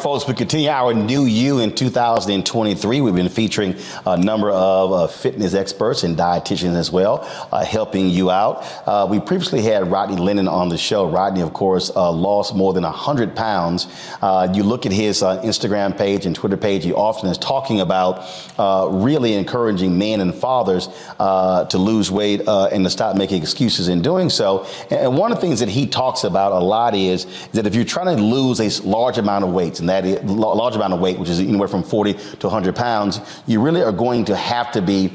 folks, we continue our New You in 2023. We've been featuring a number of fitness experts and dietitians as well, helping you out. We previously had Rodney Lennon on the show. Rodney, of course, lost more than 100 pounds. You look at his Instagram page and Twitter page, he often is talking about really encouraging men and fathers to lose weight and to stop making excuses in doing so. And one of the things that he talks about a lot is that if you're trying to lose a large amount of weight, and that is large amount of weight, which is anywhere from 40 to 100 pounds, you really are going to have to be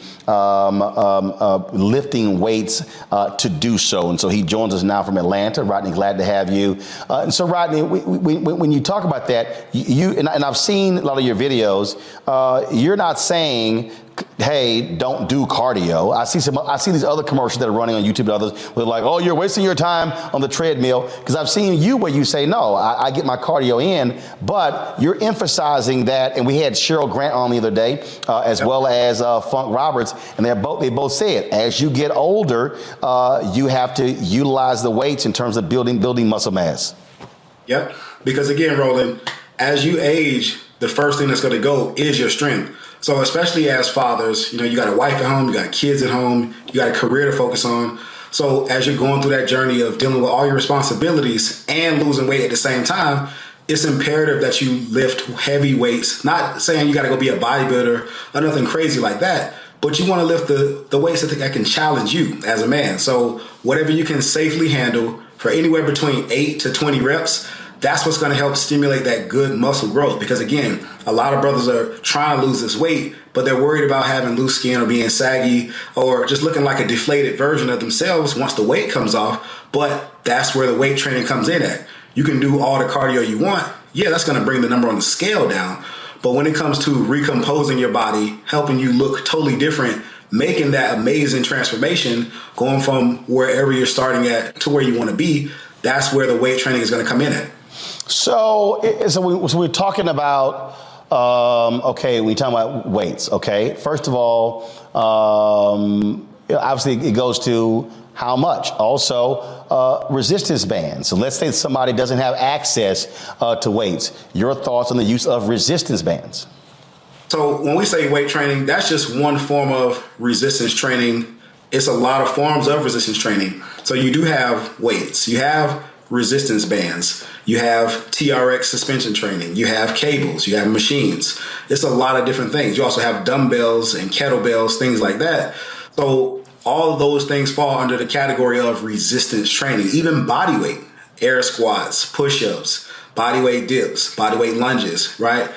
lifting weights to do so. And so he joins us now from Atlanta. Rodney, glad to have you. And so Rodney, when you talk about that, and I've seen a lot of your videos, you're not saying, hey, don't do cardio. I see these other commercials that are running on YouTube and others with like, oh, you're wasting your time on the treadmill. Because I've seen you where you say, no, I get my cardio in, but you're emphasizing that. And we had Cheryl Grant on the other day, as well as Funk Roberts, and they both said, as you get older, you have to utilize the weights in terms of building muscle mass. Yep. Because again, Roland, as you age, the first thing that's going to go is your strength. So especially as fathers, you got a wife at home, you got kids at home, you got a career to focus on. So as you're going through that journey of dealing with all your responsibilities and losing weight at the same time, it's imperative that you lift heavy weights. Not saying you got to go be a bodybuilder or nothing crazy like that, but you want to lift the weights that can challenge you as a man. So whatever you can safely handle for anywhere between 8 to 20 reps, that's what's going to help stimulate that good muscle growth. Because again, a lot of brothers are trying to lose this weight, but they're worried about having loose skin or being saggy or just looking like a deflated version of themselves once the weight comes off. But that's where the weight training comes in at. You can do all the cardio you want. Yeah, that's going to bring the number on the scale down. But when it comes to recomposing your body, helping you look totally different, making that amazing transformation, going from wherever you're starting at to where you want to be, that's where the weight training is going to come in at. So we're talking about, okay, we're talking about weights, okay? First of all, obviously it goes to how much. Also, resistance bands. So let's say somebody doesn't have access to weights. Your thoughts on the use of resistance bands? So when we say weight training, that's just one form of resistance training. It's a lot of forms of resistance training. So you do have weights. You have resistance bands, you have TRX suspension training, you have cables, you have machines. It's a lot of different things. You also have dumbbells and kettlebells, things like that. So all of those things fall under the category of resistance training. Even body weight, air squats, push-ups, body weight dips, body weight lunges, right?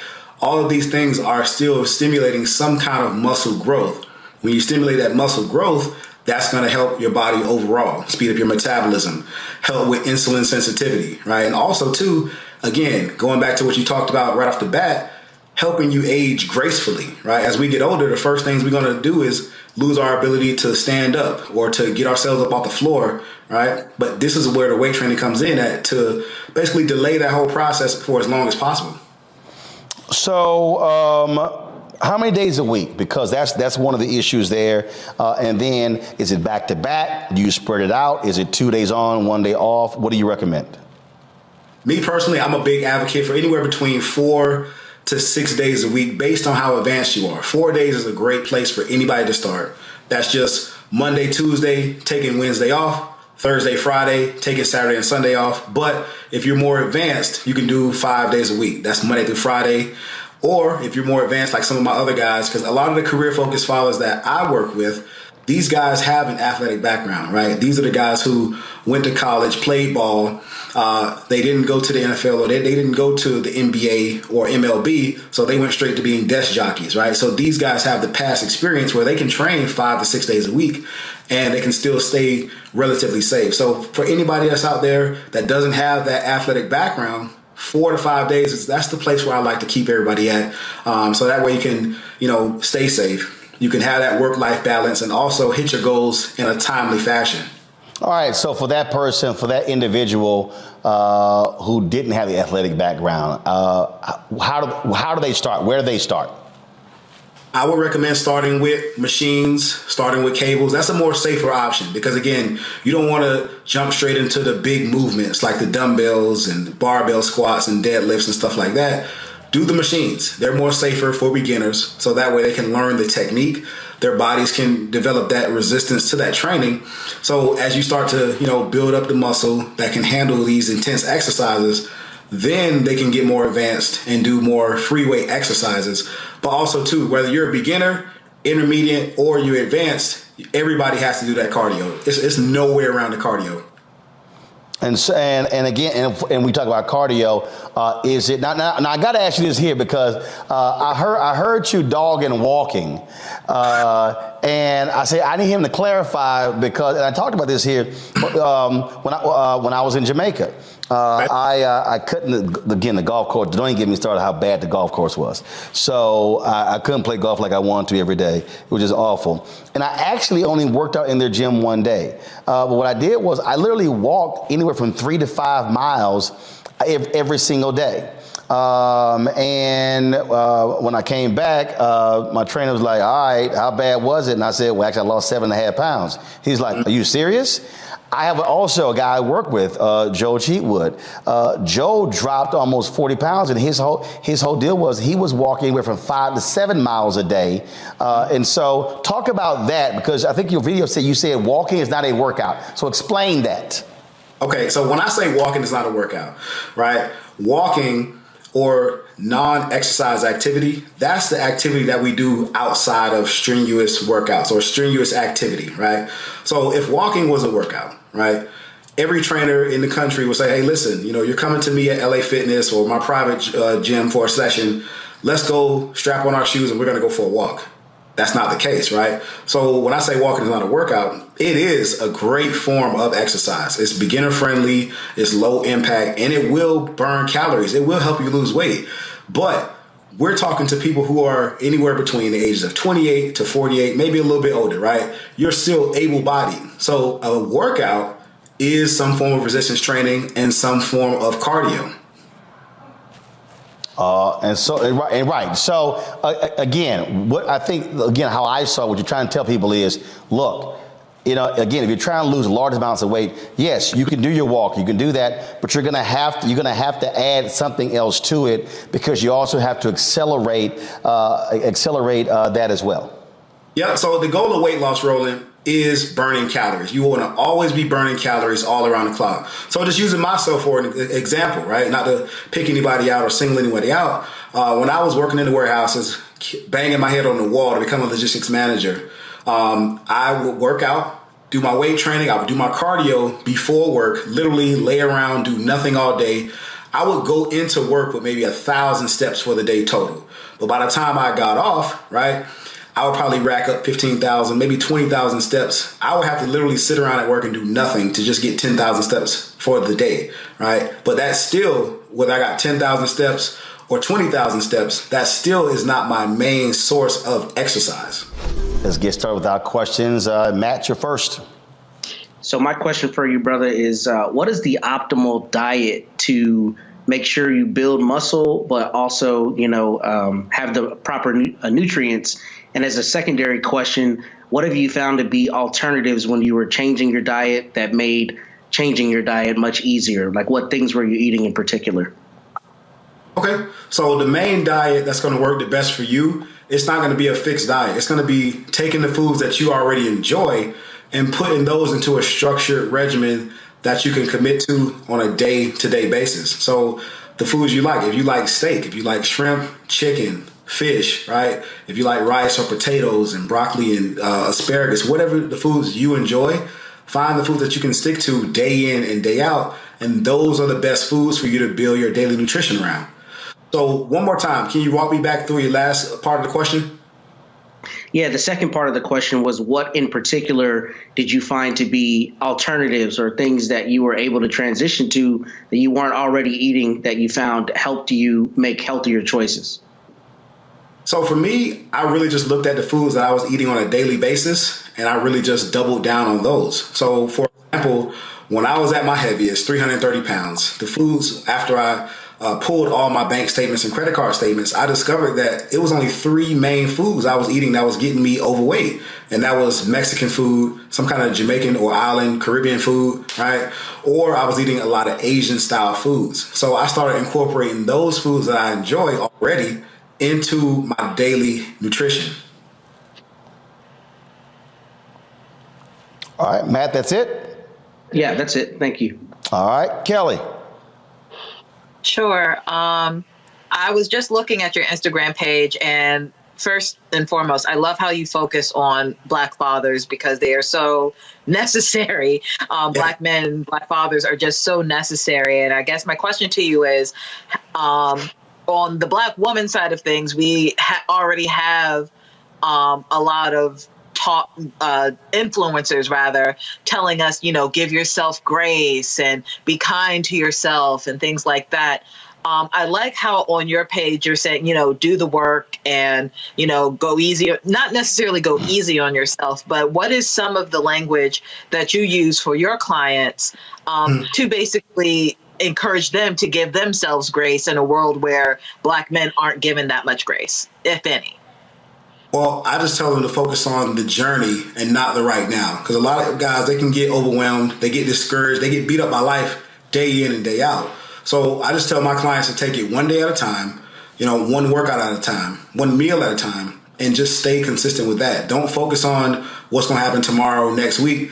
All of these things are still stimulating some kind of muscle growth. When you stimulate that muscle growth, that's going to help your body overall, speed up your metabolism, help with insulin sensitivity, right? And also, too, again, going back to what you talked about right off the bat, helping you age gracefully, right? As we get older, the first things we're going to do is lose our ability to stand up or to get ourselves up off the floor, right? But this is where the weight training comes in at, to basically delay that whole process for as long as possible. So, how many days a week? Because that's one of the issues there. And then is it back to back? Do you spread it out? Is it 2 days on, 1 day off? What do you recommend? Me personally, I'm a big advocate for anywhere between 4 to 6 days a week based on how advanced you are. 4 days is a great place for anybody to start. That's just Monday, Tuesday, taking Wednesday off, Thursday, Friday, taking Saturday and Sunday off. But if you're more advanced, you can do 5 days a week. That's Monday through Friday. Or if you're more advanced, like some of my other guys, because a lot of the career-focused fathers that I work with, these guys have an athletic background, right? These are the guys who went to college, played ball. They didn't go to the NFL or they didn't go to the NBA or MLB, so they went straight to being desk jockeys, right? So these guys have the past experience where they can train 5 to 6 days a week and they can still stay relatively safe. So for anybody that's out there that doesn't have that athletic background, 4 to 5 days, that's the place where I like to keep everybody at. So that way you can, stay safe. You can have that work-life balance and also hit your goals in a timely fashion. All right. So for that person, for that individual who didn't have the athletic background, how do they start? Where do they start? I would recommend starting with machines, starting with cables. That's a more safer option because, again, you don't want to jump straight into the big movements like the dumbbells and barbell squats and deadlifts and stuff like that. Do the machines. They're more safer for beginners, so that way they can learn the technique. Their bodies can develop that resistance to that training. So as you start to, build up the muscle that can handle these intense exercises, then they can get more advanced and do more free weight exercises. But also, too, whether you're a beginner, intermediate, or you're advanced, everybody has to do that cardio. It's no way around the cardio. And so, and again, and we talk about cardio. Is it now? I got to ask you this here because I heard you dogging walking, and I say I need him to clarify because and I talked about this here when I was in Jamaica. I couldn't, again, the golf course, don't even get me started how bad the golf course was. So I couldn't play golf like I wanted to every day. It was just awful. And I actually only worked out in their gym one day. But what I did was I literally walked anywhere from 3 to 5 miles every single day. When I came back, my trainer was like, all right, how bad was it? And I said, well, actually, I lost 7.5 pounds. He's like, are you serious? I have also a guy I work with, Joe Cheatwood. Joe dropped almost 40 pounds, and his whole deal was he was walking anywhere from 5 to 7 miles a day. And so talk about that, because I think your video said you said walking is not a workout. So explain that. Okay, so when I say walking is not a workout, right? Walking or non-exercise activity, that's the activity that we do outside of strenuous workouts or strenuous activity, right? So if walking was a workout, right, every trainer in the country would say, hey, listen, you're coming to me at LA Fitness or my private gym for a session. Let's go strap on our shoes and we're going to go for a walk. That's not the case, right? So when I say walking is not a workout, it is a great form of exercise. It's beginner friendly, it's low impact, and it will burn calories. It will help you lose weight. But we're talking to people who are anywhere between the ages of 28 to 48, maybe a little bit older, right? You're still able-bodied. So a workout is some form of resistance training and some form of cardio. Right. So again, what I think, how I saw what you're trying to tell people is, look, again, if you're trying to lose large amounts of weight, yes, you can do your walk, you can do that, but you're gonna have to add something else to it because you also have to accelerate that as well. Yeah. So the goal of weight loss, Roland, is burning calories. You want to always be burning calories all around the clock. So just using myself for an example, right? Not to pick anybody out or single anybody out. When I was working in the warehouses, banging my head on the wall to become a logistics manager, I would work out, do my weight training. I would do my cardio before work, literally lay around, do nothing all day. I would go into work with maybe 1,000 steps for the day total. But by the time I got off, right, I would probably rack up 15,000, maybe 20,000 steps. I would have to literally sit around at work and do nothing to just get 10,000 steps for the day, right? But that's still, whether I got 10,000 steps or 20,000 steps, that still is not my main source of exercise. Let's get started with our questions. Matt, you're first. So my question for you, brother, is what is the optimal diet to make sure you build muscle, but also, have the proper nutrients? And as a secondary question, what have you found to be alternatives when you were changing your diet that made changing your diet much easier? Like what things were you eating in particular? Okay, so the main diet that's going to work the best for you, it's not going to be a fixed diet. It's going to be taking the foods that you already enjoy and putting those into a structured regimen that you can commit to on a day-to-day basis. So the foods you like, if you like steak, if you like shrimp, chicken, fish, right? If you like rice or potatoes and broccoli and asparagus, whatever the foods you enjoy, find the foods that you can stick to day in and day out. And those are the best foods for you to build your daily nutrition around. So one more time, can you walk me back through your last part of the question? Yeah, the second part of the question was what in particular did you find to be alternatives or things that you were able to transition to that you weren't already eating that you found helped you make healthier choices? So for me, I really just looked at the foods that I was eating on a daily basis, and I really just doubled down on those. So for example, when I was at my heaviest, 330 pounds, the foods after I pulled all my bank statements and credit card statements, I discovered that it was only three main foods I was eating that was getting me overweight. And that was Mexican food, some kind of Jamaican or island Caribbean food, right? Or I was eating a lot of Asian style foods. So I started incorporating those foods that I enjoy already into my daily nutrition. All right, Matt, that's it? Yeah, that's it. Thank you. All right, Kelly. Sure. I was just looking at your Instagram page, and first and foremost, I love how you focus on Black fathers because they are so necessary. Black men, Black fathers are just so necessary. And I guess my question to you is, on the Black woman side of things, we already have a lot of influencers rather telling us, give yourself grace and be kind to yourself and things like that. I like how on your page you're saying, do the work and, go easy, not necessarily go easy on yourself, but what is some of the language that you use for your clients to basically encourage them to give themselves grace in a world where Black men aren't given that much grace, if any? Well, I just tell them to focus on the journey and not the right now. Because a lot of guys, they can get overwhelmed, they get discouraged, they get beat up by life day in and day out. So I just tell my clients to take it one day at a time, one workout at a time, one meal at a time, and just stay consistent with that. Don't focus on what's going to happen tomorrow, next week.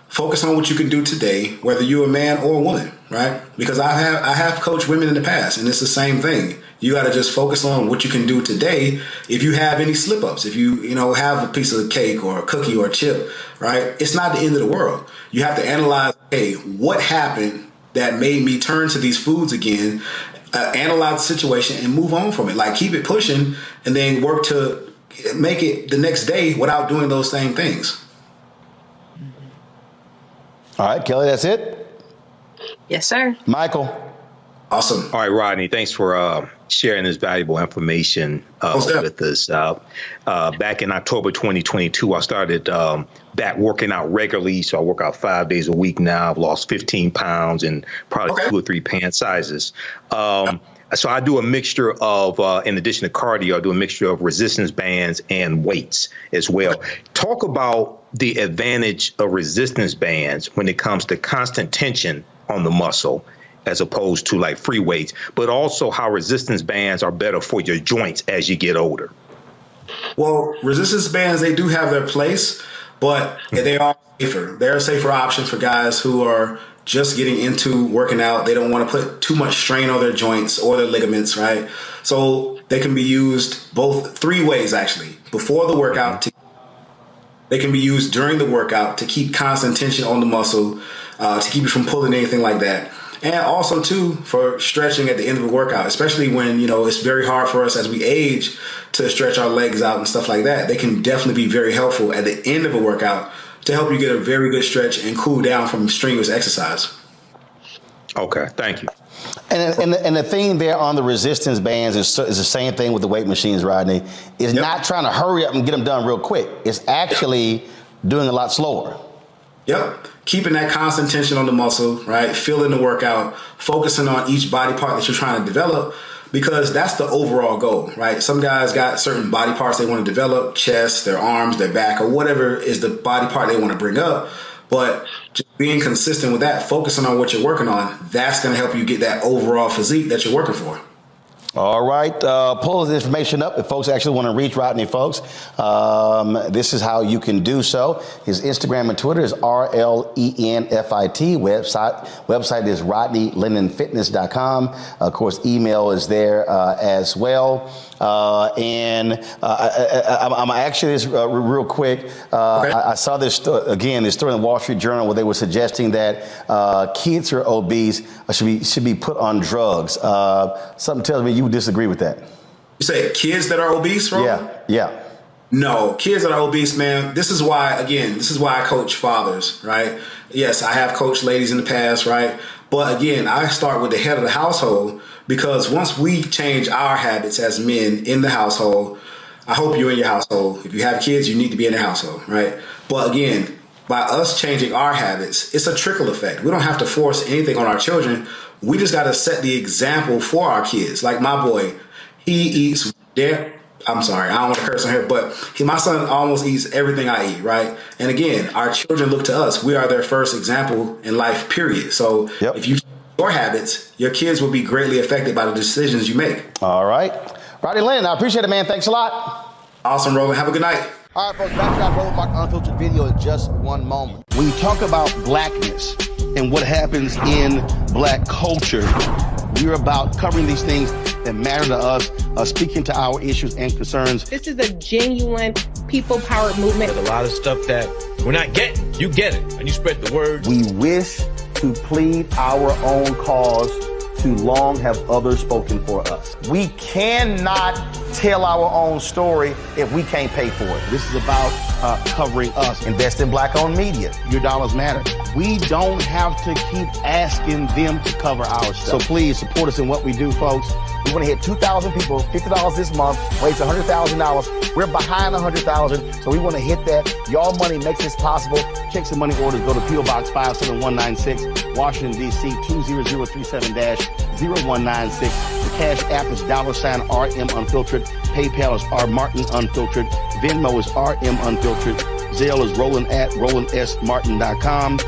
Focus on what you can do today, whether you're a man or a woman, right? Because I have coached women in the past, and it's the same thing. You got to just focus on what you can do today. If you have any slip ups, if you have a piece of cake or a cookie or a chip, right? It's not the end of the world. You have to analyze, hey, what happened that made me turn to these foods again? Analyze the situation and move on from it. Like keep it pushing, and then work to make it the next day without doing those same things. All right, Kelly, that's it? Yes, sir. Michael. Awesome. All right, Rodney, thanks for sharing this valuable information with us. Back in October 2022, I started back working out regularly. So I work out 5 days a week now. I've lost 15 pounds and probably 2 or 3 pant sizes. So I do a mixture of, in addition to cardio, I do a mixture of resistance bands and weights as well. Talk about the advantage of resistance bands when it comes to constant tension on the muscle, as opposed to like free weights, but also how resistance bands are better for your joints as you get older. Well, resistance bands, they do have their place, but they are safer. They're a safer option for guys who are just getting into working out. They don't want to put too much strain on their joints or their ligaments, right? So they can be used both 3 ways, actually. Before the workout, they can be used during the workout to keep constant tension on the muscle, to keep you from pulling anything like that. And also, too, for stretching at the end of the workout, especially when, it's very hard for us as we age to stretch our legs out and stuff like that. They can definitely be very helpful at the end of a workout to help you get a very good stretch and cool down from strenuous exercise. Okay, thank you. And the thing there on the resistance bands is the same thing with the weight machines, Rodney. Is not trying to hurry up and get them done real quick. It's actually doing a lot slower. Yep. Keeping that constant tension on the muscle, right? Feeling the workout, focusing on each body part that you're trying to develop, because that's the overall goal, right? Some guys got certain body parts they want to develop, chest, their arms, their back, or whatever is the body part they want to bring up. But just being consistent with that, focusing on what you're working on, that's going to help you get that overall physique that you're working for. All right, pull this information up if folks actually want to reach Rodney, folks. This is how you can do so. His Instagram and Twitter is RLENFIT. Website is RodneyLennonFitness.com. Of course, email is there as well. I'm actually this real quick. Okay. I saw this story in the Wall Street Journal where they were suggesting that kids who are obese should be put on drugs. Something tells me you would disagree with that. You say kids that are obese, Roland? Yeah. No, kids that are obese, man. This is why I coach fathers, right? Yes, I have coached ladies in the past, right? But again, I start with the head of the household, because once we change our habits as men in the household, I hope you're in your household. If you have kids, you need to be in the household, right? But again, by us changing our habits, it's a trickle effect. We don't have to force anything on our children, We just got to set the example for our kids. Like my boy, he eats I'm sorry, I don't want to curse on here, but my son almost eats everything I eat, right? And again, our children look to us. We are their first example in life, period. So if you your habits, your kids will be greatly affected by the decisions you make. All right. Rodney Lennon, I appreciate it, man. Thanks a lot. Awesome, Roland. Have a good night. All right, folks, back to our Roland Martin Unfiltered video in just one moment. When you talk about blackness and what happens in black culture, we're about covering these things that matter to us, speaking to our issues and concerns. This is a genuine people-powered movement. There's a lot of stuff that we're not getting. You get it, and you spread the word. We wish to plead our own cause, to long have others spoken for us. We cannot tell our own story if we can't pay for it. This is about covering us. Invest in black-owned media. Your dollars matter. We don't have to keep asking them to cover our stuff. So please support us in what we do, folks. We want to hit 2,000 people, $50 this month, raise $100,000. We're behind 100,000, so we want to hit that. Y'all money makes this possible. Checks and money orders go to P.O. Box 57196, Washington, D.C. 20037-0196. The Cash App is $RM Unfiltered. PayPal is R Martin Unfiltered. Venmo is RM Unfiltered. Zelle is Roland@RolandSMartin.com.